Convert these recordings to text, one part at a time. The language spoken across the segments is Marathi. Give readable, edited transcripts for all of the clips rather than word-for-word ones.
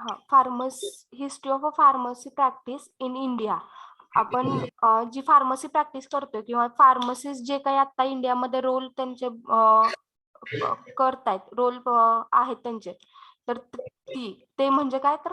हा history of a pharmacy practice in India. आपण जी फार्मसी प्रॅक्टिस करतोय किंवा फार्मसिस्ट जे काही आता इंडियामध्ये रोल त्यांचे करतायत, रोल आहेत त्यांचे, तर ते म्हणजे काय तर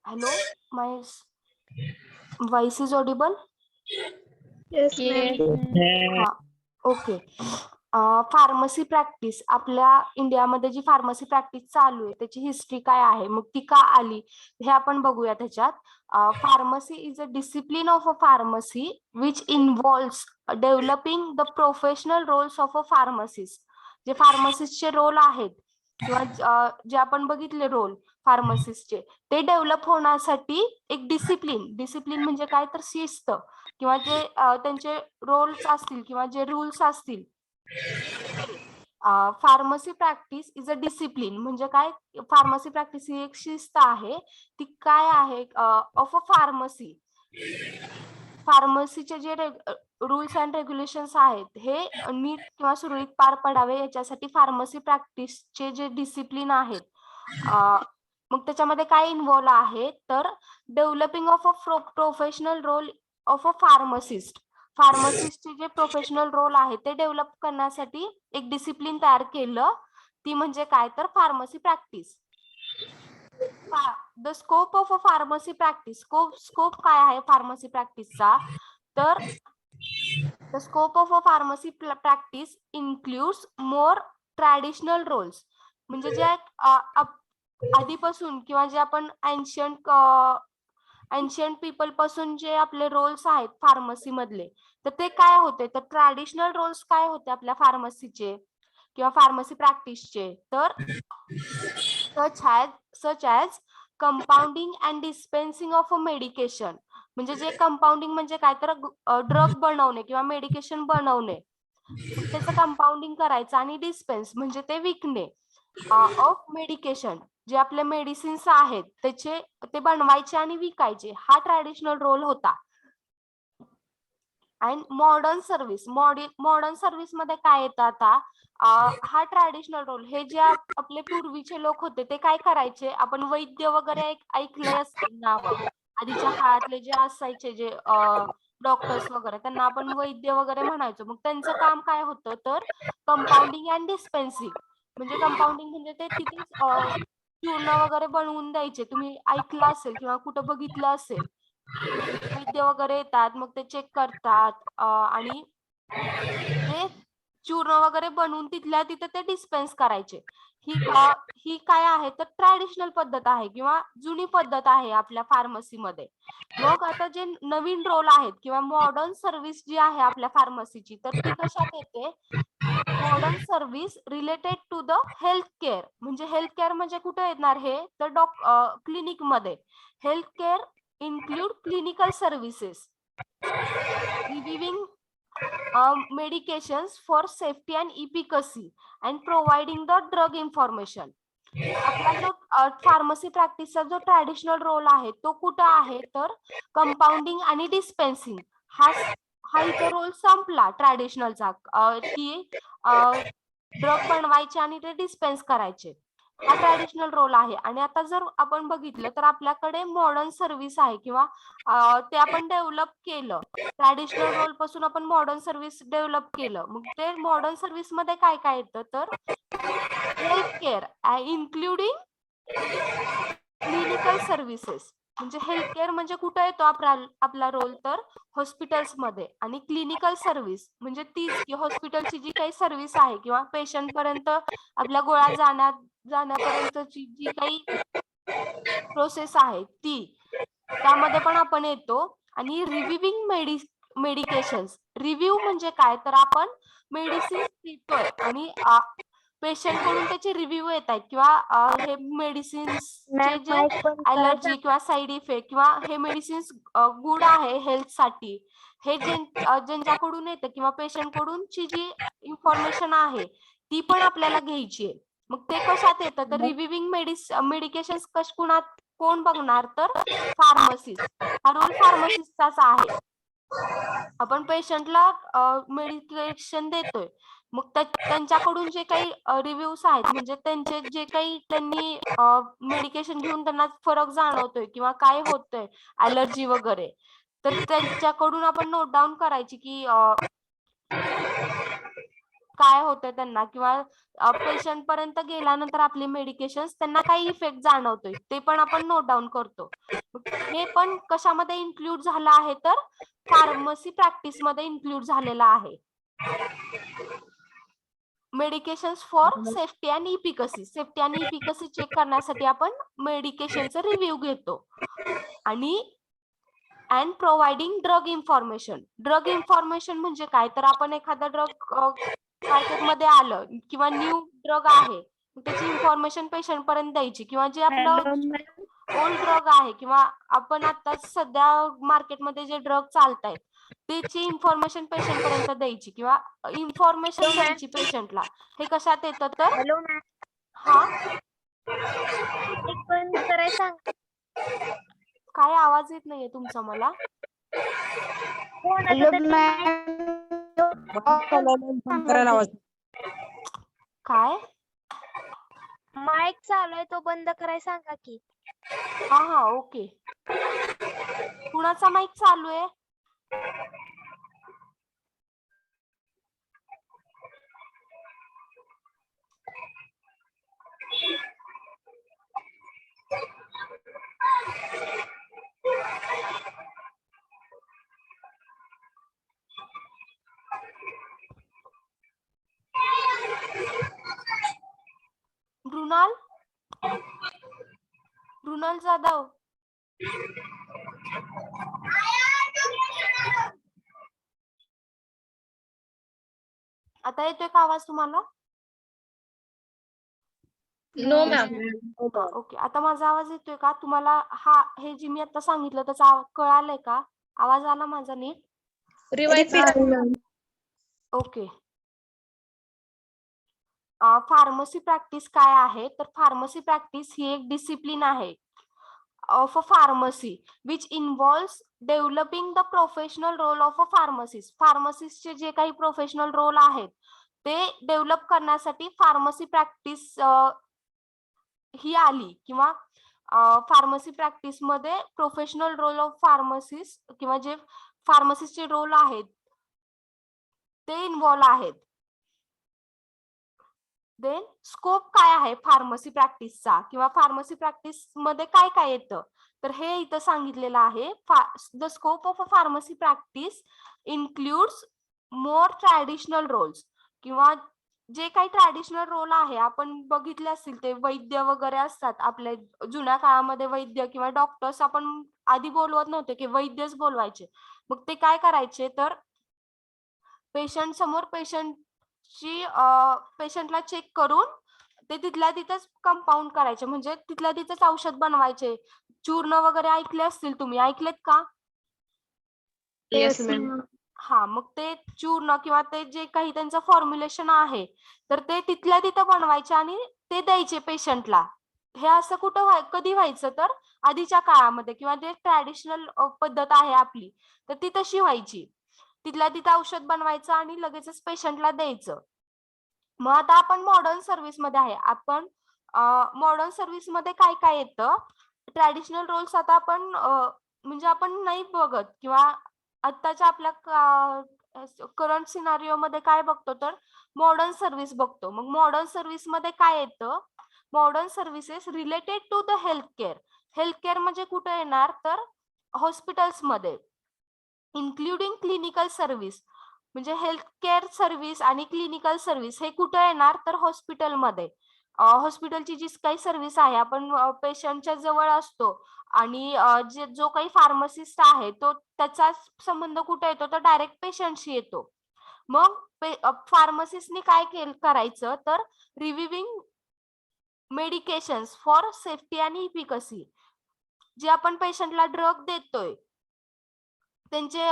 hello, my voice is Audible? Yes, ma'am. हा, ओके. फार्मसी प्रॅक्टिस आपल्या इंडियामध्ये जी फार्मसी प्रॅक्टिस चालू आहे त्याची हिस्ट्री काय आहे, मग ती का आली हे आपण बघूया त्याच्यात. Pharmacy is a discipline of a pharmacy which involves developing the professional roles of a pharmacist. जे फार्मसिस्टचे रोल आहेत किंवा जे आपण बघितले रोल फार्मसिस्टचे, ते डेव्हलप होण्यासाठी एक डिसिप्लिन म्हणजे काय तर शिस्त किंवा जे त्यांचे रोल्स असतील किंवा जे रूल्स असतील. Pharmacy practice is a discipline म्हणजे काय, फार्मसी प्रॅक्टिस ही एक शिस्त आहे. ती काय आहे, ऑफ अ फार्मसी. फार्मसीचे जे रूल्स अँड रेग्युलेशन्स आहेत हे नीट किंवा सुरळीत पार पडावे याच्यासाठी फार्मसी प्रॅक्टिसचे जे डिसिप्लिन आहेत, मग त्याच्यामध्ये काय इन्व्हॉल्व आहे तर developing of a professional role of a फार्मसिस्टचे जे प्रोफेशनल रोल आहे ते डेव्हलप करण्यासाठी एक डिसिप्लिन तयार केलं. ती म्हणजे काय तर pharmacy practice. The scope of a pharmacy practice, scope काय आहे फार्मसी प्रॅक्टिसचा, तर the scope of a pharmacy practice includes more traditional roles. म्हणजे जे आधीपासून किंवा जे आपण एन्शियंट पीपल पासून जे आपले रोल्स आहेत फार्मसी मधले, तर ते काय होते, तर ट्रॅडिशनल रोल्स काय होते आपल्या फार्मसीचे किंवा फार्मसी प्रॅक्टिसचे, तर such as compounding and dispensing of a medication. म्हणजे जे कंपाऊंडिंग म्हणजे काय तर ड्रग बनवणे किंवा मेडिकेशन बनवणे, त्याचं कंपाऊंडिंग करायचं, आणि डिस्पेन्स म्हणजे ते विकणे ऑफ मेडिकेशन. जे आपले मेडिसिन्स आहेत त्याचे ते बनवायचे आणि विकायचे, हा ट्रॅडिशनल रोल होता. आणि मॉडर्न सर्व्हिस मध्ये काय येतं आता, हा ट्रॅडिशनल रोल, हे जे आपले पूर्वीचे लोक होते ते काय करायचे, आपण वैद्य वगैरे ऐकलंय असतील नाव, आधीच्या काळातले जे असायचे जे डॉक्टर्स वगैरे, त्यांना आपण वैद्य वगैरे म्हणायचो. मग त्यांचं काम काय होतं तर कंपाऊंडिंग अँड डिस्पेन्सिंग. म्हणजे कंपाऊंडिंग म्हणजे ते तिथेच चूर्ण वगैरे बनवून द्यायचे, तुम्ही ऐकलं असेल किंवा कुठं बघितलं असेल. वैद्य वगैरे येतात, मग ते चेक करतात आणि ते चूर्ण वगैरे बनवून तिथल्या तिथे ते डिस्पेन्स करायचे. ही काय आहे तर ट्रॅडिशनल पद्धत आहे किंवा जुनी पद्धत आहे आपल्या फार्मसीमध्ये. मग आता जे नवीन रोल आहेत किंवा मॉडर्न सर्व्हिस जी आहे आपल्या फार्मसीची तर ती कशात येते? Modern service related to the health care. म्हणजे हेल्थ केअर म्हणजे कुठे येणार हे तर क्लिनिक मध्ये. Health care include clinical services, reviewing medications for safety and efficacy and providing the drug information. आपला जो फार्मसी प्रॅक्टिसचा जो ट्रॅडिशनल रोल आहे तो कुठं आहे तर कंपाऊंडिंग आणि डिस्पेन्सिंग हा इथं रोल संपला ट्रॅडिशनलचा की ड्रग बनवायचे आणि ते डिस्पेन्स करायचे. हा ट्रॅडिशनल रोल आहे. आणि आता जर आपण बघितलं तर आपल्याकडे मॉडर्न सर्व्हिस आहे किंवा ते आपण डेव्हलप केलं. ट्रॅडिशनल रोल पासून आपण मॉडर्न सर्व्हिस डेव्हलप केलं. मग ते मॉडर्न सर्व्हिस मध्ये काय काय येतं तर health care including clinical services. म्हणजे हेल्थ केअर म्हणजे कुठे येतो आपला रोल तर हॉस्पिटल्स मध्ये. आणि क्लिनिकल सर्व्हिस म्हणजे तीच की हॉस्पिटलची जी काही सर्व्हिस आहे किंवा पेशंट पर्यंत आपल्या गोळ्या जाण्यापर्यंतची जी काही प्रोसेस आहे ती त्यामध्ये पण आपण येतो. आणि रिव्हिविंग मेडिकेशन्स. रिव्ह्यू म्हणजे काय तर आपण मेडिसिन देतोय आणि पेशंट कडून त्याचे रिव्ह्यू येत आहेत किंवा हे मेडिसिन्सचे जे अलर्जी किंवा साईड इफेक्ट किंवा हे मेडिसिन्स गुड आहे हेल्थ साठी हे ज्यांच्याकडून येतं किंवा पेशंट कडून ची जी इन्फॉर्मेशन आहे ती पण आपल्याला घ्यायची आहे. मग ते कशात येतं तर रिव्हिविंग मेडिकेशन्स कोण बघणार तर फार्मसिस्ट. हा रोल फार्मसिस्टचाच आहे. आपण पेशंटला मेडिकेशन देतोय मग त्यांच्याकडून जे काही रिव्ह्यूज आहेत म्हणजे त्यांचे जे काही त्यांनी मेडिकेशन घेऊन त्यांना फरक जाणवतोय किंवा काय होतंय अलर्जी वगैरे तर त्यांच्याकडून आपण नोट डाऊन करायची की काय होतंय त्यांना किंवा पेशंट पर्यंत गेल्यानंतर आपले मेडिकेशन त्यांना काही इफेक्ट जाणवतोय ते पण आपण नोट डाऊन करतो. हे पण कशामध्ये इन्क्लूड झालं आहे तर फार्मसी प्रॅक्टिस मध्ये इन्क्लूड झालेला आहे. Medications for safety and efficacy. Safety आणि इफिकसी चेक करण्यासाठी आपण मेडिकेशनचा रिव्ह्यू घेतो. आणि and providing drug information. Drug information म्हणजे काय तर आपण एखादा ड्रग मार्केटमध्ये आलं किंवा न्यू ड्रग आहे त्याची इन्फॉर्मेशन पेशंट पर्यंत द्यायची किंवा जे आपलं ओल्ड ड्रग आहे किंवा आपण आता सध्या मार्केटमध्ये जे ड्रग चालतायत त्याची इन्फॉर्मेशन पेशंट पर्यंत द्यायची किंवा इन्फॉर्मेशन द्यायची पेशंटला. हे कशात येतं तर हा काय आवाज येत नाहीये तुमचा मला. काय माईक चालू आहे तो बंद करायला सांगा की. हा ओके. कुणाचा माईक चालू आहे? रुनल जाधव. आता येतोय का आवाज तुम्हाला? No ma'am. ओके. आता माझा आवाज येतोय का तुम्हाला? हे जे मी आता सांगितलं त्याचा कळालंय का? आवाज आला माझा नीट? ओके. फार्मसी प्रॅक्टिस काय आहे तर फार्मसी प्रॅक्टिस ही एक डिसिप्लिन आहे of a pharmacy which involves developing the professional role of a pharmacist. Pharmacist चे जे काही प्रोफेशनल रोल आहेत ते डेव्हलप करण्यासाठी फार्मसी प्रॅक्टिस ही आली किंवा फार्मसी प्रॅक्टिस मध्ये प्रोफेशनल रोल ऑफ फार्मसिस्ट किंवा जे फार्मसिस्टचे रोल आहेत ते इन्व्हॉल्व आहेत. देन स्कोप काय आहे फार्मसी प्रॅक्टिसचा किंवा फार्मसी प्रॅक्टिस मध्ये काय काय येतं तर हे इथं सांगितलेलं आहे. The scope of a pharmacy practice includes more traditional roles किंवा जे काही ट्रॅडिशनल रोल आहे आपण बघितले असतील, ते वैद्य वगैरे असतात आपल्या जुन्या काळामध्ये. वैद्य किंवा डॉक्टर्स आपण आधी बोलवत नव्हते, की वैद्यच बोलवायचे. मग ते काय करायचे, तर पेशंट समोर पेशंटची पेशंटला चेक करून ते तिथल्या तिथंच कंपाऊंड करायचे, म्हणजे तिथल्या तिथंच औषध बनवायचे. चूर्ण वगैरे ऐकले असतील तुम्ही, ऐकलेत का? Yes ma'am. हा, मग ते चूर्ण किंवा ते जे काही त्यांचं फॉर्म्युलेशन आहे, तर ते तिथल्या तिथं बनवायचे आणि ते द्यायचे पेशंटला. हे असं कुठं कधी व्हायचं, तर आधीच्या काळामध्ये, किंवा जे ट्रॅडिशनल पद्धत आहे आपली, तर ती तशी व्हायची. तिथल्या तिथं औषध बनवायचं आणि लगेचच पेशंटला द्यायचं. मग आता आपण मॉडर्न सर्व्हिस मध्ये आहे. आपण मॉडर्न सर्व्हिस मध्ये काय काय येतं, ट्रॅडिशनल रोल्स आता आपण म्हणजे आपण नाही बघत, किंवा आत्ताच्या आपल्या करंट सिनारिओ मध्ये काय बघतो, तर मॉडर्न सर्व्हिस बघतो. मग मॉडर्न सर्व्हिस मध्ये काय येतं, modern services related to the health care. Health care म्हणजे कुठे येणार, तर हॉस्पिटल्स मध्ये, इन्क्लुडिंग क्लिनिकल सर्व्हिस. म्हणजे हेल्थ केअर सर्व्हिस आणि क्लिनिकल सर्व्हिस हे कुठे येणार, तर हॉस्पिटलमध्ये. हॉस्पिटलची जी काही सर्व्हिस आहे, आपण पेशंटच्या जवळ असतो, आणि जो काही फार्मासिस्ट आहे तो त्याचा संबंध कुठे येतो, तर डायरेक्ट पेशंटशी येतो. मग फार्मासिस्टने काय करायचं, तर रिव्हिविंग मेडिकेशन्स फॉर सेफ्टी आणि इफिकसी. जे आपण पेशंटला ड्रग देतोय, त्यांचे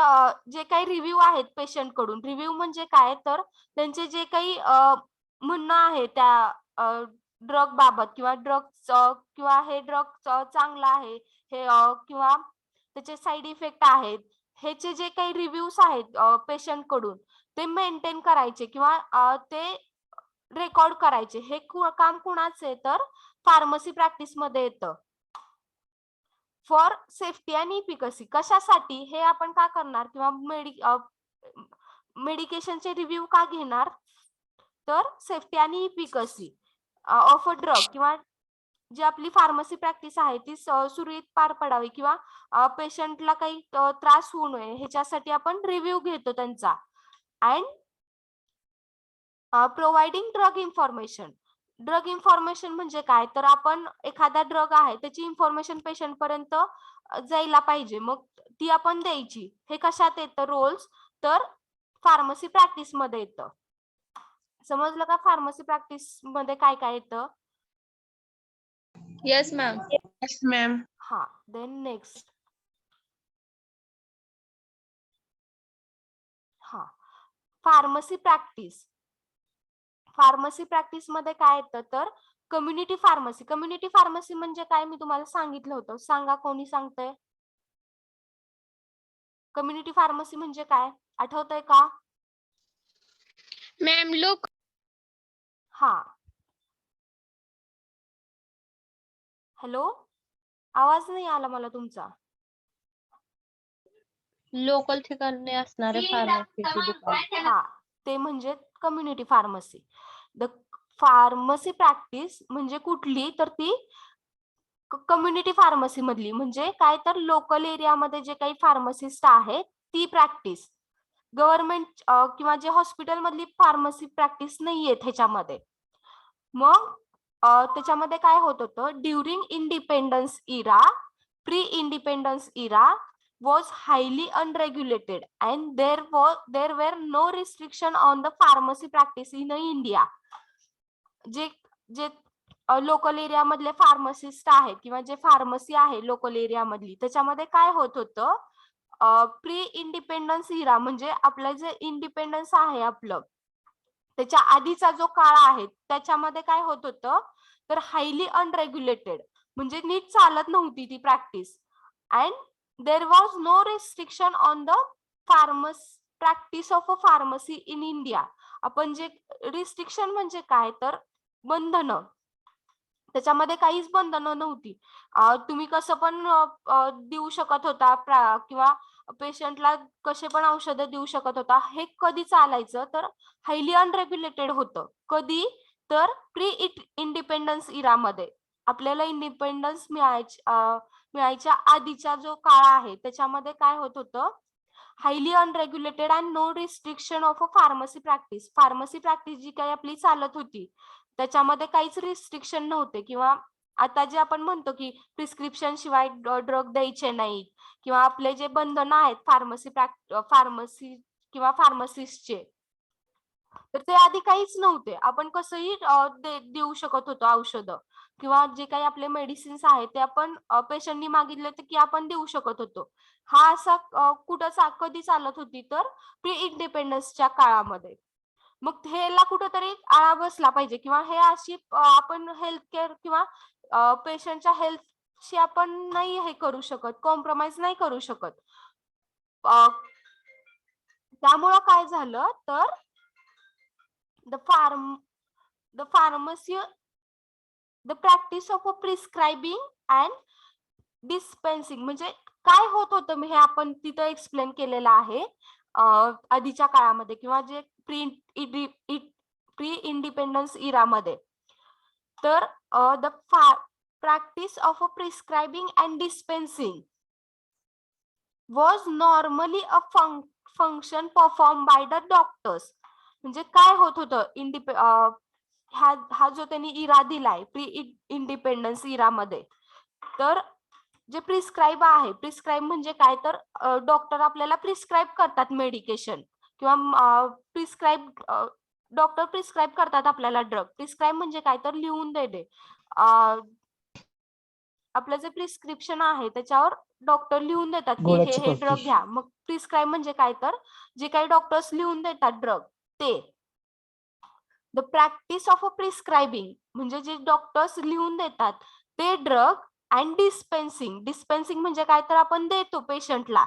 जे काही रिव्ह्यू आहेत पेशंट कडून. रिव्ह्यू म्हणजे काय, तर त्यांचे जे काही म्हणणं आहे त्या ड्रग बाबत, किंवा किंवा हे ड्रग चांगलं आहे, हे किंवा त्याचे साईड इफेक्ट आहेत, ह्याचे जे काही रिव्ह्यूज आहेत पेशंट कडून, ते मेंटेन करायचे किंवा ते रेकॉर्ड करायचे. हे काम कुणाचं आहे, तर फार्मसी प्रॅक्टिस मध्ये येतं. फॉर सेफ्टी आणि इफिकसी. कशासाठी हे आपण का करणार, किंवा मेडिकेशनचे रिव्ह्यू का घेणार, तर सेफ्टी आणि इफिकसी ऑफ अ ड्रग, किंवा जी आपली फार्मसी प्रॅक्टिस आहे ती सुरळीत पार पडावी, किंवा पेशंटला काही त्रास होऊ नये, ह्याच्यासाठी आपण रिव्ह्यू घेतो त्यांचा. And providing drug information. Drug information म्हणजे काय, तर आपण एखादा ड्रग आहे त्याची इन्फॉर्मेशन पेशंट पर्यंत जायला पाहिजे, मग ती आपण द्यायची. हे कशात येतं रोल्स, तर फार्मसी प्रॅक्टिस मध्ये येतं. समजलं का फार्मसी प्रॅक्टिस मध्ये काय काय येतं? Yes ma'am. Yes ma'am. हा, देन नेक्स्ट. हा, फार्मसी प्रॅक्टिस. फार्मसी प्रॅक्टिस मध्ये काय येतं, तर कम्युनिटी फार्मसी. कम्युनिटी फार्मसी म्हणजे काय, मी तुम्हाला सांगितलं होतं. सांगा, कोणी सांगतंय? कम्युनिटी फार्मसी म्हणजे काय, आठवतंय का? मॅम लोक. हा, हॅलो, आवाज नाही आला मला तुमचा. लोकल ठिकाणी असणारे फार्मसीची दुकान. हा, ते म्हणजे community pharmacy. The pharmacy practice म्हणजे कुठली, तर ती कम्युनिटी फार्मसी मधली. म्हणजे काय, तर लोकल एरियामध्ये जे काही फार्मसिस्ट आहेत ती प्रॅक्टिस. गव्हर्नमेंट किंवा जे हॉस्पिटल मधली फार्मसी प्रॅक्टिस नाहीये ह्याच्यामध्ये. मग त्याच्यामध्ये काय होत होतं, during independence era, pre independence era was highly unregulated and there were no restriction on the pharmacy practice in India. जे जे लोकल एरिया मधले फार्मसिस्ट आहेत, किंवा जे फार्मसी आहे लोकल एरिया मधली, त्याच्यामध्ये काय होत होतं, प्री इंडिपेंडन्स इरा म्हणजे आपलं जे इंडिपेंडन्स आहे आपलं, त्याच्या आधीचा जो काळ आहे त्याच्यामध्ये काय होत होतं, तर हायली अनरेग्युलेटेड म्हणजे नीट चालत नव्हती ती practice. And there was no restriction on the practice of a pharmacy in India. आपण जे रिस्ट्रिक्शन म्हणजे काय, तर बंधनं, त्याच्यामध्ये काहीच बंधनं नव्हती. तुम्ही कसं पण देऊ शकत होता, किंवा पेशंटला कसे पण औषधं देऊ शकत होता. हे कधी चालायचं, तर हायली अनरेग्युलेटेड होतं. कधी, तर प्री इंडिपेंडन्स इरामध्ये. आपल्याला इंडिपेंडन्स मिळायच्या आधीचा जो काळ आहे त्याच्यामध्ये काय होत होतं, highly unregulated and no restriction of a pharmacy practice. Pharmacy practice जी काही आपली चालत होती त्याच्यामध्ये काहीच रिस्ट्रिक्शन नव्हते, किंवा आता जे आपण म्हणतो की प्रिस्क्रिप्शन शिवाय ड्रग द्यायचे नाहीत, किंवा आपले जे बंधन आहेत फार्मसी किंवा फार्मसिस्टचे, तर ते आधी काहीच नव्हते. आपण कसंही देऊ शकत होतो औषधं, किंवा जे काही आपले मेडिसिन्स आहेत ते आपण पेशंटनी मागितले की आपण देऊ शकत होतो. हा असा कधी चालत होती तर प्री इंडिपेंडन्सच्या काळामध्ये. मग ह्याला कुठेतरी आळा बसला पाहिजे, किंवा हे अशी आपण हेल्थ केअर किंवा पेशंटच्या हेल्थशी आपण नाही हे करू शकत, कॉम्प्रोमाइज नाही करू शकत. त्यामुळं काय झालं तर the pharmacy, the practice of prescribing and dispensing म्हणजे काय होत होतं हे आपण तिथं एक्सप्लेन केलेलं आहे आधीच्या काळामध्ये, किंवा जे प्री इंडिपेंडन्स इरामध्ये. तर the practice of prescribing and dispensing was normally a function performed by the doctors. म्हणजे काय होत होतं हा जो त्यांनी इरा दिलाय प्री इंडिपेंडन्स इरामध्ये, तर जे प्रिस्क्राईब आहे, प्रिस्क्राईब म्हणजे काय तर डॉक्टर आपल्याला प्रिस्क्राईब करतात मेडिकेशन, किंवा डॉक्टर प्रिस्क्राईब करतात आपल्याला ड्रग. प्रिस्क्राईब म्हणजे काय तर लिहून देणे. आपलं जे प्रिस्क्रिप्शन आहे त्याच्यावर डॉक्टर लिहून देतात की हे ड्रग घ्या. मग प्रिस्क्राईब म्हणजे काय तर जे काही डॉक्टर्स लिहून देतात ड्रग ते. द प्रॅक्टिस ऑफ अ प्रिस्क्रायबिंग म्हणजे जे डॉक्टर्स लिहून देतात ते ड्रग, अँड डिस्पेन्सिंग म्हणजे काय तर आपण देतो पेशंटला,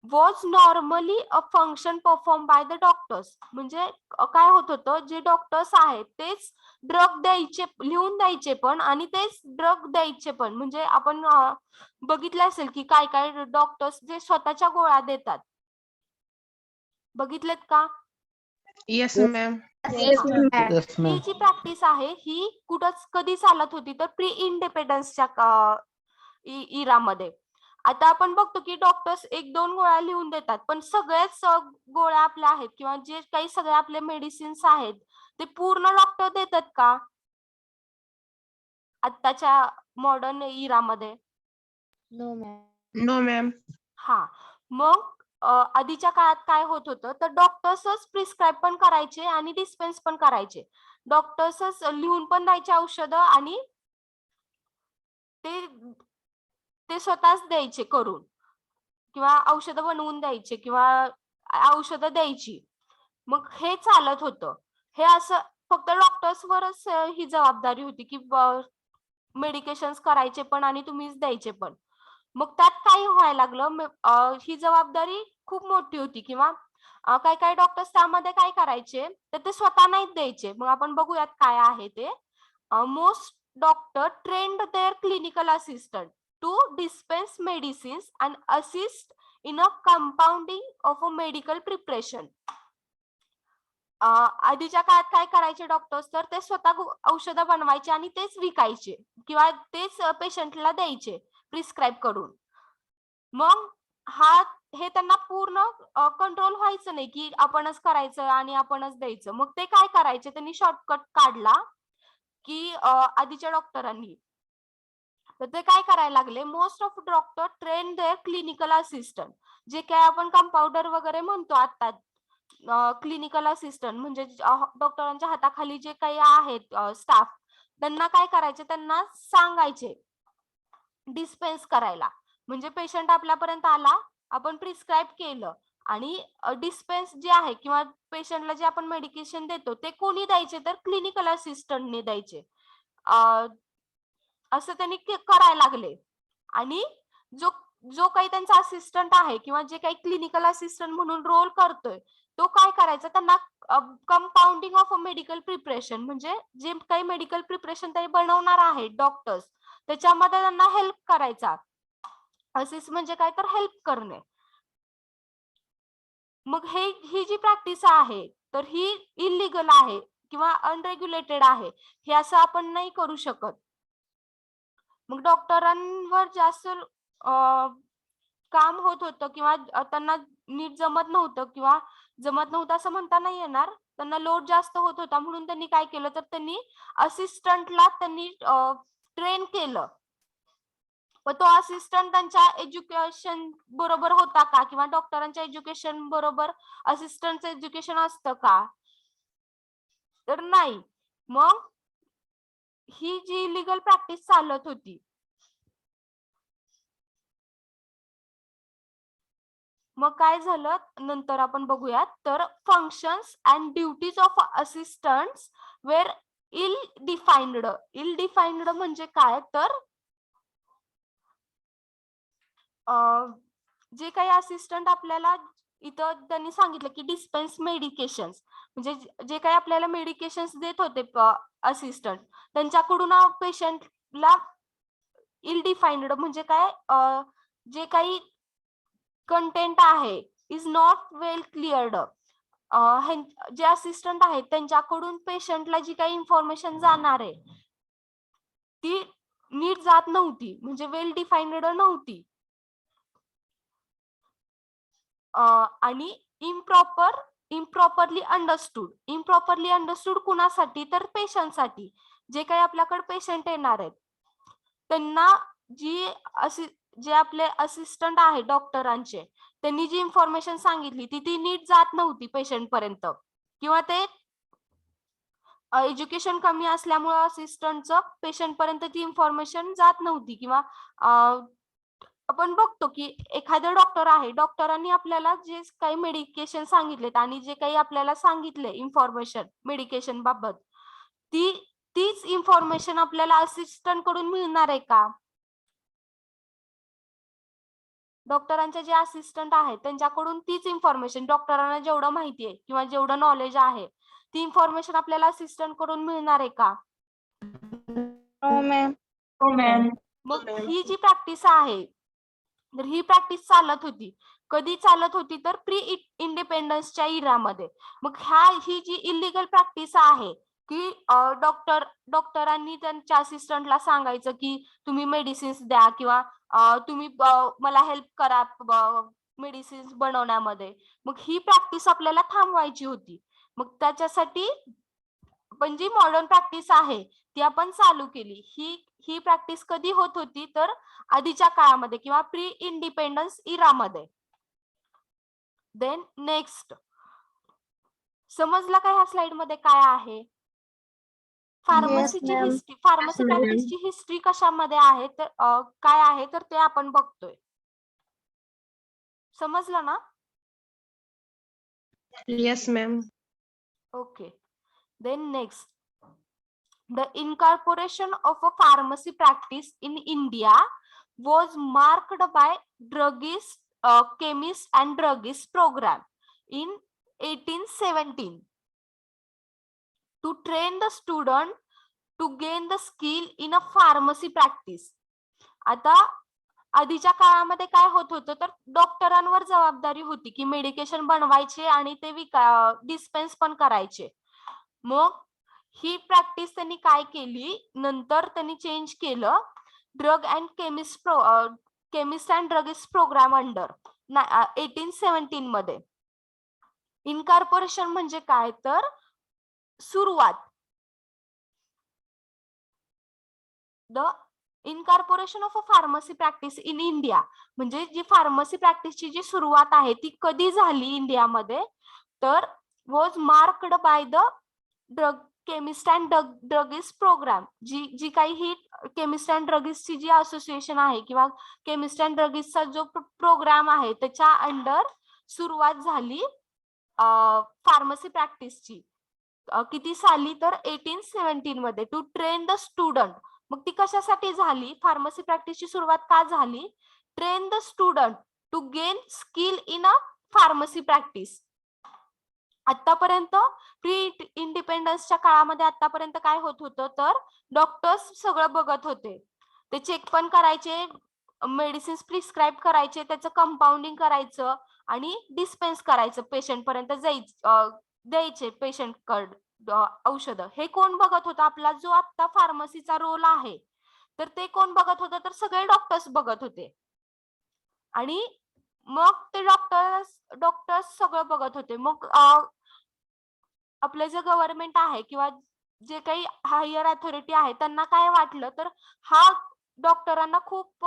was normally a function perform by the doctors. म्हणजे काय होत होतं, जे डॉक्टर्स आहेत तेच ड्रग द्यायचे, लिहून द्यायचे पण, आणि तेच ड्रग द्यायचे पण. म्हणजे आपण बघितलं असेल की काय काय डॉक्टर्स जे स्वतःच्या गोळ्या देतात, बघितलेत का? Yes ma'am. ही जी प्रॅक्टिस आहे ही कुठंच कधी चालत होती तर प्री इंडिपेंडन्सच्या इरामध्ये. आता आपण बघतो की डॉक्टर्स एक दोन गोळ्या लिहून देतात, पण सगळेच गोळ्या आपल्या आहेत किंवा जे काही सगळे आपले मेडिसिन्स आहेत ते पूर्ण डॉक्टर देतात का आताच्या मॉडर्न इरामध्ये? No ma'am. No ma'am. हा, मग आधीच्या काळात काय होत होतं तर डॉक्टर्सच प्रिस्क्राईब पण करायचे आणि डिस्पेन्स पण करायचे. डॉक्टर्सच लिहून पण द्यायचे औषधं आणि ते स्वतःच द्यायचे करून, किंवा औषधं बनवून द्यायचे किंवा औषधं द्यायची. मग हे चालत होतं. हे असं फक्त डॉक्टर्सवरच ही जबाबदारी होती की मेडिकेशन्स करायचे पण आणि तुम्हीच द्यायचे पण. मग त्यात काय व्हायला लागलं, ही जबाबदारी खूप मोठी होती, किंवा काय काय डॉक्टर्स त्यामध्ये काय करायचे तर ते स्वतः नाहीच द्यायचे. मग आपण बघूयात काय आहे ते. Most doctor trained their clinical assistant to dispense medicines and assist in a compounding of a medical preparation. आधीच्या काळात काय करायचे डॉक्टर्स तर ते स्वतः औषधं बनवायचे आणि तेच विकायचे किंवा तेच पेशंटला द्यायचे प्रिस्क्राईब करून. मग हे त्यांना पूर्ण कंट्रोल व्हायचं नाही की आपणच करायचं आणि आपणच द्यायचं. मग ते काय करायचे, त्यांनी शॉर्टकट काढला की आधीच्या डॉक्टरांनी, तर ते काय करायला लागले, most of doctor train their clinical assistant, जे काय आपण कंपाऊंडर वगैरे म्हणतो आता, क्लिनिकल असिस्टंट म्हणजे डॉक्टरांच्या हाताखाली जे काही आहेत स्टाफ, त्यांना काय करायचे, त्यांना सांगायचे डिस्पेन्स करायला. म्हणजे पेशंट आपल्यापर्यंत आला, आपण प्रिस्क्राईब केलं आणि डिस्पेन्स जे आहे किंवा पेशंटला जे आपण मेडिकेशन देतो ते कोणी द्यायचे तर क्लिनिकल असिस्टंटने द्यायचे. असं त्यांनी करायला लागले. आणि जो काही त्यांचा असिस्टंट आहे किंवा जे काही क्लिनिकल असिस्टंट म्हणून रोल करतोय तो काय करायचा, त्यांना compounding of a medical preparation म्हणजे जे काही मेडिकल प्रिपरेशन ते बनवणार आहे डॉक्टर्स त्याच्यामध्ये त्यांना हेल्प करायचा. असिस्ट म्हणजे काय तर हेल्प करणे. मग ही जी प्रॅक्टिस आहे तर ही इलिगल आहे किंवा अनरेग्युलेटेड आहे, हे असं आपण नाही करू शकत. मग डॉक्टरांवर जास्त काम होत होतं किंवा त्यांना नीट जमत नव्हतं किंवा जमत नव्हतं असं म्हणता नाही येणार, त्यांना लोड जास्त होत होता म्हणून त्यांनी काय केलं तर त्यांनी असिस्टंटला त्यांनी ट्रेन केलं. व तो असिस्टंट त्यांच्या एज्युकेशन बरोबर होता का किंवा डॉक्टरांच्या एज्युकेशन बरोबर असिस्टंटचं एज्युकेशन असतं का, तर नाही. मग ही जी इलिगल प्रॅक्टिस चालत होती, मग काय झालं नंतर आपण बघूयात. तर functions and duties of assistants were ill defined. Ill defined म्हणजे काय तर जे काही असिस्टंट आपल्याला इथं त्यांनी सांगितलं की डिस्पेन्स मेडिकेशन्स, म्हणजे जे काही आपल्याला मेडिकेशन्स देत होते असिस्टंट, त्यांच्याकडून पेशंटला इल डिफाइन्ड म्हणजे काय, जे काही कंटेंट आहे इज नॉट वेल क्लिअर्ड. जे असिस्टंट आहेत त्यांच्याकडून पेशंटला जी काही इन्फॉर्मेशन जाणार आहे ती नीट जात नव्हती, म्हणजे वेल डिफाइन्ड नव्हती. आणि इम्प्रॉपरली अंडरस्टूड कुणासाठी तर पेशंटसाठी. जे काही आपल्याकडे पेशंट येणार आहेत त्यांना जे आपले असिस्टंट आहे डॉक्टरांचे, त्यांनी जी इन्फॉर्मेशन सांगितली ती नीट जात नव्हती पेशंट पर्यंत, किंवा ते एज्युकेशन कमी असल्यामुळे असिस्टंटचं पेशंट पर्यंत ती इन्फॉर्मेशन जात नव्हती. किंवा आपण बघतो की एखादं डॉक्टर आहे, डॉक्टरांनी आपल्याला जे काही मेडिकेशन सांगितलेत आणि जे काही आपल्याला सांगितले इन्फॉर्मेशन मेडिकेशन बाबत, तीच इन्फॉर्मेशन आपल्याला असिस्टंट कडून मिळणार आहे का? डॉक्टरांचे जे असिस्टंट आहेत त्यांच्याकडून तीच इन्फॉर्मेशन, डॉक्टरांना जेवढं माहिती आहे किंवा जेवढं नॉलेज आहे ती इन्फॉर्मेशन आपल्याला असिस्टंट कडून मिळणार आहे का? हो मॅम. मग ही जी प्रॅक्टिस आहे, तर ही प्रॅक्टिस चालत होती. कधी चालत होती तर प्री इंडिपेंडन्सच्या इरामध्ये. मग ही जी इलिगल प्रॅक्टिस आहे की डॉक्टरांनी त्यांच्या असिस्टंटला सांगायचं की तुम्ही मेडिसिन्स द्या किंवा तुम्ही मला हेल्प करा मेडिसिन्स बनवण्यामध्ये. मग ही प्रॅक्टिस आपल्याला थांबवायची होती. मग त्याच्यासाठी पण जी मॉडर्न प्रॅक्टिस आहे ती आपण चालू केली. ही प्रॅक्टिस कधी होत होती तर आधीच्या काळामध्ये किंवा प्री इंडिपेंडन्स इरामध्ये. देन नेक्स्ट, समजलं का ह्या स्लाइड मध्ये काय आहे? फार्मसीची हिस्ट्री, फार्मसी प्रॅक्टिसची हिस्ट्री कशामध्ये आहे तर काय आहे तर ते आपण बघतोय. समजलं ना? Yes, ma'am. Okay. Then next, the incorporation of a pharmacy practice in India was marked by druggist, chemist and druggist program in 1817 to train the student to gain the skill in a pharmacy practice. आता आधीच्या काळामध्ये काय होत होतं तर डॉक्टरांवर जबाबदारी होती की मेडिकेशन बनवायचे आणि ते डिस्पेन्स पण करायचे. मग ही प्रॅक्टिस त्यांनी काय केली, नंतर त्यांनी चेंज केलं drug and chemist and druggist program under 1817 मध्ये. इनकॉर्पोरेशन म्हणजे काय तर सुरुवात. The incorporation of a pharmacy practice in India म्हणजे जी फार्मसी प्रॅक्टिसची जी सुरुवात आहे ती कधी झाली इंडियामध्ये तर was marked by the drug chemist and druggist program. जी काही ही केमिस्ट अँड ड्रगिस्टची जी असोसिएशन आहे किंवा केमिस्ट अँड ड्रगिस्टचा जो प्रोग्राम आहे त्याच्या अंडर सुरुवात झाली फार्मसी प्रॅक्टिसची. किती साली तर 1817 मध्ये. To train the student. मग ती कशासाठी झाली, फार्मसी प्रॅक्टिसची सुरुवात का झाली? Train the student to gain skill in a pharmacy practice. आतापर्यंत प्री इंडिपेंडन्सच्या काळामध्ये आतापर्यंत काय होत होतं तर डॉक्टर्स सगळं बघत होते, ते चेक पण करायचे, मेडिसिन्स प्रिस्क्राईब करायचे, त्याचं कंपाऊंडिंग करायचं आणि डिस्पेन्स करायचं पेशंट पर्यंत द्यायचे पेशंट कडे औषधं. हे कोण बघत होतं? आपला जो आता फार्मसीचा रोल आहे तर ते कोण बघत होतं तर सगळे डॉक्टर्स बघत होते. आणि मग ते डॉक्टर्स सगळं बघत होते. मग आपलं जे गव्हर्नमेंट आहे किंवा जे काही हायर अथॉरिटी आहे त्यांना काय वाटलं तर हा डॉक्टरांना खूप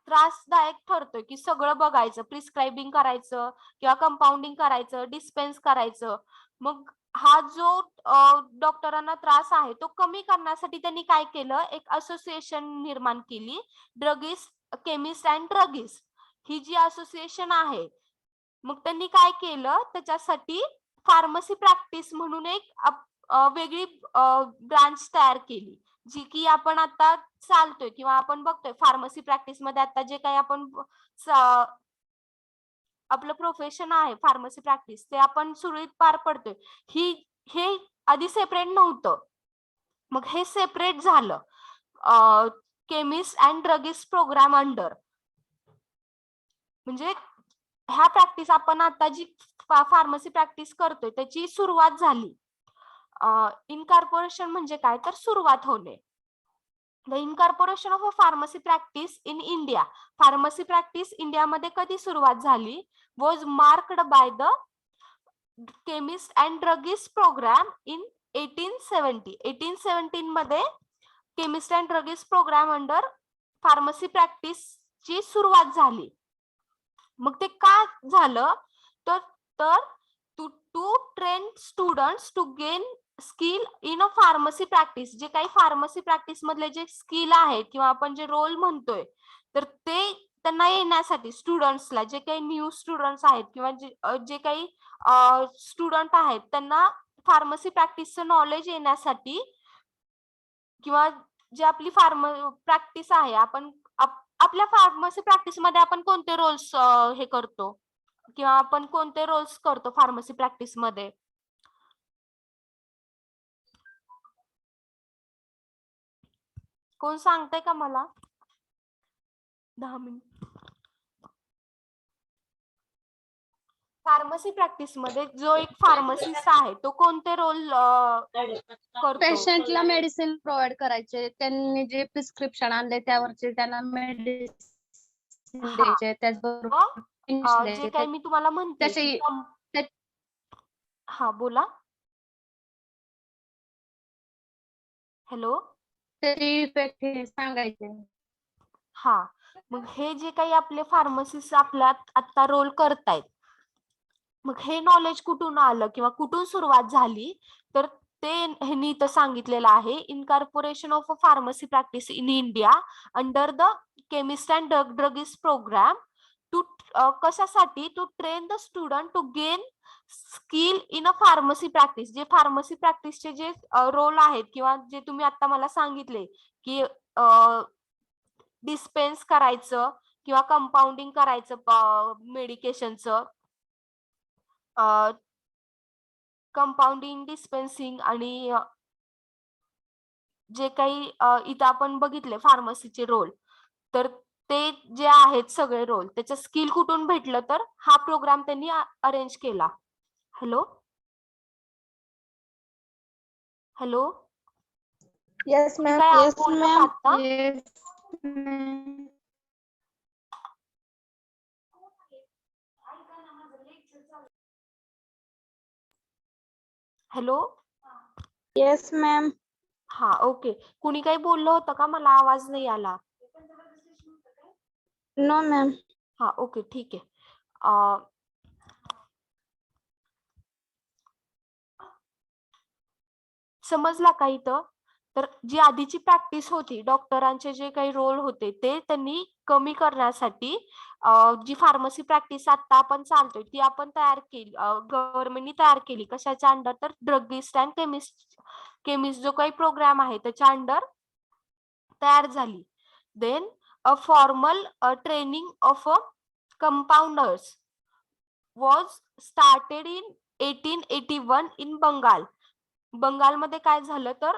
त्रासदायक ठरतोय की सगळं बघायचं, प्रिस्क्रायबिंग करायचं किंवा कंपाऊंडिंग करायचं, डिस्पेन्स करायचं. मग हा जो डॉक्टरांना त्रास आहे तो कमी करण्यासाठी त्यांनी काय केलं, एक असोसिएशन निर्माण केली, ड्रगिस्ट केमिस्ट अँड ड्रगिस्ट ही जी असोसिएशन आहे. मग त्यांनी काय केलं, त्याच्यासाठी फार्मसी प्रॅक्टिस म्हणून एक वेगळी ब्रांच तयार केली, जी की आपण आता चालतोय किंवा आपण बघतोय फार्मसी प्रॅक्टिस मध्ये आता जे काही आपण आपलं प्रोफेशन आहे फार्मसी प्रॅक्टिस ते आपण सुरळीत पार पडतोय. हे आधी सेपरेट नव्हतं, मग हे सेपरेट झालं chemist and druggist program under. म्हणजे ह्या प्रॅक्टिस आपण आता जी फार्मसी प्रॅक्टिस करतोय त्याची सुरुवात झाली. इनकॉर्पोरेशन म्हणजे काय तर सुरुवात होणे. The incorporation of a pharmacy practice in India. Pharmacy practice इंडियामध्ये कधी सुरुवात झाली? Was marked by the chemist and druggist program in 1870. 1817 मध्ये chemist and druggist program under pharmacy practice ची सुरुवात झाली. मग ते का झालं तर to train students to gain skill in a pharmacy practice. जे काही फार्मसी प्रॅक्टिस मधले जे स्किल आहेत किंवा आपण जे रोल म्हणतोय तर ते त्यांना येण्यासाठी स्टुडंट्सला, जे काही न्यू स्टुडंट्स आहेत किंवा जे काही स्टुडंट आहेत त्यांना फार्मसी प्रॅक्टिसचं नॉलेज येण्यासाठी किंवा जे आपली प्रॅक्टिस आहे, आपण आपल्या फार्मसी प्रॅक्टिस मध्ये आपण कोणते रोल्स हे करतो किंवा आपण कोणते रोल्स करतो फार्मसी प्रॅक्टिस मध्ये? कोण सांगते का मला? 10 मिनिट. फार्मसी प्रॅक्टिस मध्ये जो एक फार्मसिस्ट आहे तो कोणते रोल करतो? पेशंटला मेडिसिन प्रोव्हाइड करायचे, त्यांनी जे प्रिस्क्रिप्शन आणले त्यावरचे त्यांना मेडिसिन द्यायचे, त्याचबरोबर जे काही मी तुम्हाला म्हणते तसे हा बोला. हॅलो. तरी इफेक्ट सांगायचे. हा, मग हे जे काही आपले फार्मसिस्ट आपल्यात आता रोल करतायत, मग हे नॉलेज कुठून आलं किंवा कुठून सुरुवात झाली तर ते ह्यांनी इथं सांगितलेलं आहे. Incorporation of a pharmacy practice in India under the chemist and druggist program to कशासाठी? To train the student to gain skill in a pharmacy practice. जे फार्मसी प्रॅक्टिसचे जे रोल आहेत किंवा जे तुम्ही आता मला सांगितले की डिस्पेन्स करायचं किंवा कंपाऊंडिंग करायचं मेडिकेशनचं, कंपाऊंडिंग, डिस्पेन्सिंग आणि जे काही इथं आपण बघितले फार्मसीचे रोल, तर ते जे आहेत सगळे रोल त्याचं स्किल कुठून भेटलं तर हा प्रोग्राम त्यांनी अरेंज केला. Hello hello. Yes, ma'am. काय Yes, बोललो ma'am. का आता? Yes, ma'am. Hello. Yes, ma'am. हा, ओके. कुणी काही बोललं होतं का? मला आवाज नाही आला. No, ma'am. हा, ओके, ठीक आहे. समजला का इथं? तर जी आधीची प्रॅक्टिस होती, डॉक्टरांचे जे काही रोल होते ते त्यांनी कमी करण्यासाठी जी फार्मसी प्रॅक्टिस आता आपण चालतोय ती आपण तयार केली, गव्हर्नमेंटनी तयार केली. कशाच्या अंडर? तर ड्रगिस्ट अँड केमिस्ट जो काही प्रोग्राम आहे त्याच्या अंडर तयार झाली. Then a formal training of a compounders was started in 1881 in Bengal. बंगालमध्ये काय झालं तर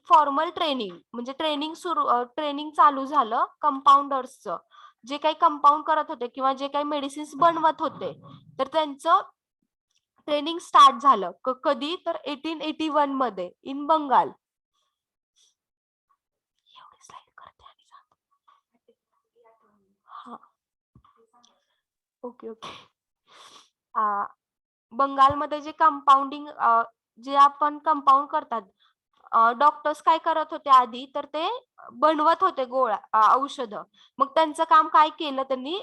फॉर्मल ट्रेनिंग म्हणजे ट्रेनिंग चालू झालं कंपाऊंडर्सचं. जे काही कंपाऊंड करत होते किंवा जे काही मेडिसिन्स बनवत होते तर त्यांचं ट्रेनिंग स्टार्ट झालं. कधी? तर 1881 मध्ये इन बंगाल. Okay okay. बंगालमध्ये जे कंपाऊंडिंग जे आपण कंपाऊंड करतात, डॉक्टर्स काय करत होते आधी तर ते बनवत होते औषधं. मग त्यांचं काम काय केलं त्यांनी,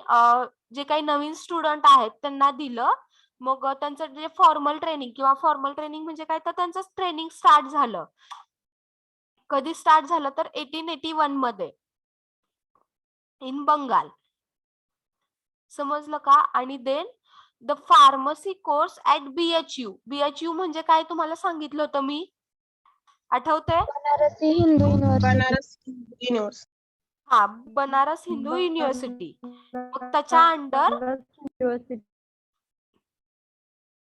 जे काही नवीन स्टुडंट आहेत त्यांना दिलं. मग त्यांचं जे फॉर्मल ट्रेनिंग म्हणजे काय तर त्यांचं ट्रेनिंग स्टार्ट झालं. कधी स्टार्ट झालं तर 1881 मध्ये इन बंगाल. समजलं का? आणि then the pharmacy course at BHU म्हणजे काय तुम्हाला सांगितलं होतं मी, आठवतंय? Banarasi Hindu university. Banaras University. हा, बनारस हिंदू युनिव्हर्सिटी. मग त्याच्या अंडर, युनिव्हर्सिटी.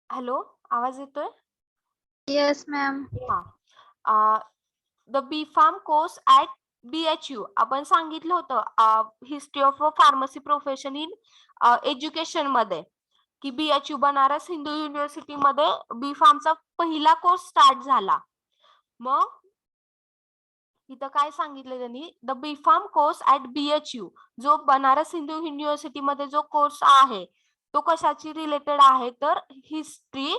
हॅलो आवाज येतोय? Yes ma'am. हा, the B.Pharm course at BHU आपण सांगितलं होतं history of pharmacy profession in education मध्ये, की BHU बनारस हिंदू युनिव्हर्सिटी मध्ये B.Pharmचा पहिला कोर्स स्टार्ट झाला. मग इथं काय सांगितलं त्यांनी, the B.Pharm course at BHU, जो बनारस हिंदू युनिव्हर्सिटी मध्ये जो कोर्स आहे तो कशाची रिलेटेड आहे तर हिस्ट्री,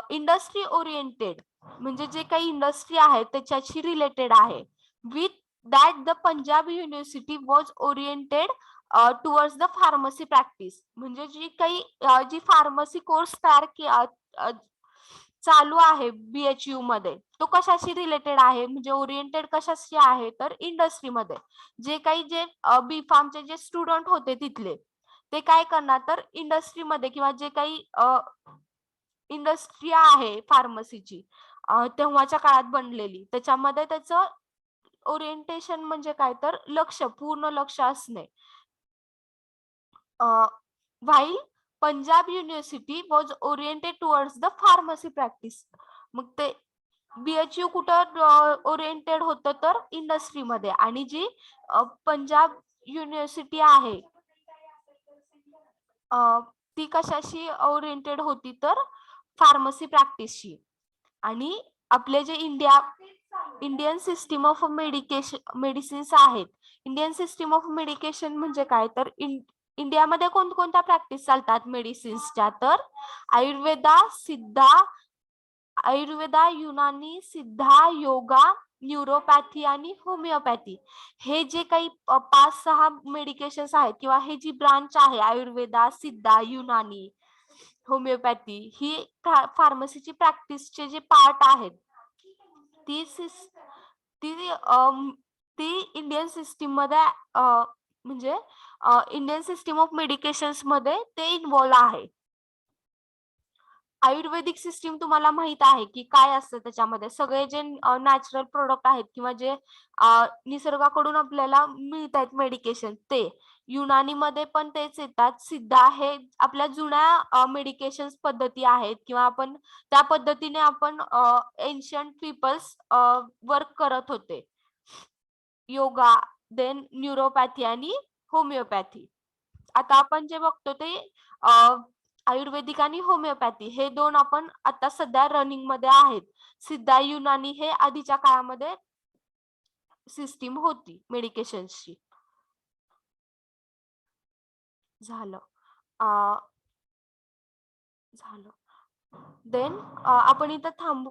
इंडस्ट्री ओरिएंटेड, म्हणजे जे काही इंडस्ट्री आहे त्याच्याशी रिलेटेड आहे. With that the Punjab university was oriented towards the pharmacy practice, म्हणजे जी फार्मसी कोर्स चालू आहे BHU मध्ये तो कशाशी रिलेटेड आहे, म्हणजे ओरिएंटेड कशाशी आहे तर इंडस्ट्रीमध्ये. जे B.Pharmचे जे स्टुडंट होते तिथले ते काय करणार तर इंडस्ट्रीमध्ये किंवा जे काही इंडस्ट्री आहे फार्मसीची तेव्हाच्या काळात बनलेली, त्याच्यामध्ये त्याचं ओरिएंटेशन म्हणजे काय तर पूर्ण लक्ष असणे. While Punjab university was oriented towards the pharmacy practice. मग ते BHU कुठं ओरिएंटेड होतं तर इंडस्ट्रीमध्ये, आणि जी पंजाब युनिव्हर्सिटी आहे ती कशाशी ओरिएंटेड होती तर फार्मसी प्रॅक्टिसशी. आणि आपले जे इंडियन सिस्टीम ऑफ मेडिसिन्स आहेत, इंडियन सिस्टीम ऑफ मेडिकेशन म्हणजे काय तर इंडियामध्ये कोणत्या प्रॅक्टिस चालतात मेडिसिन्सच्या तर आयुर्वेदा, युनानी, सिद्धा, योगा, न्यूरोपॅथी आणि होमिओपॅथी. हे जे काही 5-6 मेडिकेशन्स आहेत किंवा हे जी ब्रांच आहे आयुर्वेदा, सिद्धा, युनानी, होमिओपॅथी, ही फार्मसीची प्रॅक्टिसचे जे पार्ट आहेत ती इंडियन सिस्टीम मध्ये म्हणजे इंडियन सिस्टीम ऑफ मेडिकेशन्स मध्ये ते इन्व्हॉल्व आहे. आयुर्वेदिक सिस्टीम तुम्हाला माहित आहे की काय असतं त्याच्यामध्ये, सगळे जे नॅचरल प्रोडक्ट आहेत किंवा जे निसर्गाकडून आपल्याला मिळत आहेत मेडिकेशन ते. युनानी मध्ये पण तेच येतात. सिद्धा हे आपल्या जुन्या मेडिकेशन पद्धती आहेत किंवा आपण त्या पद्धतीने आपण एन्शियंट पीपल्स वर्क करत होते. योगा, देन न्यूरोपॅथी आणि होमिओपॅथी. आता आपण जे बघतो ते आयुर्वेदिक आणि होमिओपॅथी हे दोन आपण आता सध्या रनिंग मध्ये आहेत. सिद्धा, युनानी हे आधीच्या काळामध्ये सिस्टीम होती मेडिकेशनची. झालं. देन आपण इथं थांबू.